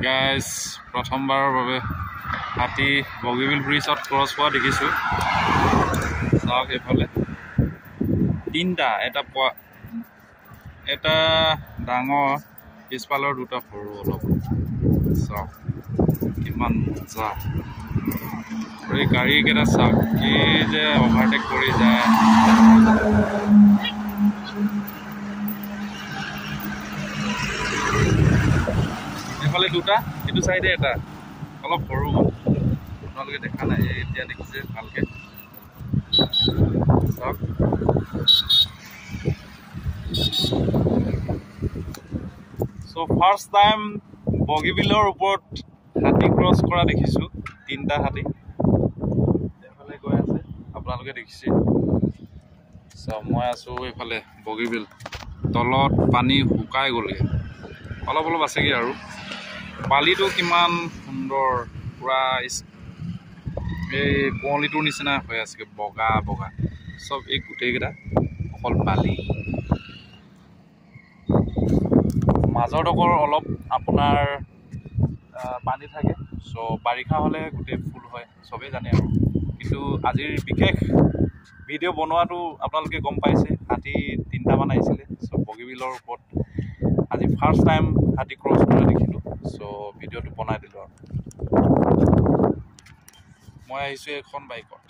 Guys প্ৰথমবাৰৰ বাবে হাতী বগীবিল ব্ৰিজত ক্ৰছ হোৱা দেখিছোঁ। চাওক এইফালে তিনিটা, এটা ডাঙৰ, পিছফালৰ দুটা সৰু। অলপ চাওক কিমান মজা। এই গাড়ীকেইটা চাওক কি যে অভাৰটেক কৰি যায়। এইফালে দুটা, এইটো চাইডে এটা অলপ সৰু। আপোনালোকে দেখা নাই, এতিয়া দেখিছে ভালকে। চাওক চ' ফাৰ্ষ্ট টাইম বগীবিলৰ ওপৰত হাতী ক্ৰছ কৰা দেখিছোঁ। তিনিটা হাতী এইফালে গৈ আছে, আপোনালোকে দেখিছে। চ' মই আছোঁ এইফালে বগীবিল, তলত পানী শুকাই গ'লগৈ, অলপ অলপ আছেগৈ আৰু। বালিটো কিমান সুন্দৰ, পুৰা এই কুঁৱলীটোৰ নিচিনা হৈ আছেগৈ, বগা বগা চব। এই গোটেইকেইটা অকল বালি, মাজৰ ডোখৰ অলপ আপোনাৰ পানী থাকে। চ' বাৰিষা হ'লে গোটেই ফুল হয়, চবেই জানে আৰু। কিন্তু আজিৰ বিশেষ ভিডিঅ' বনোৱাটো আপোনালোকে গম পাইছে, হাতী তিনিটামান আহিছিলে। চ' বগীবিলৰ ওপৰত আজি ফাৰ্ষ্ট টাইম হাতী ক্ৰছ কৰা দেখিলোঁ। চ' ভিডিঅ'টো বনাই দিলোঁ আৰু। মই আহিছোঁ এখন বাইকত।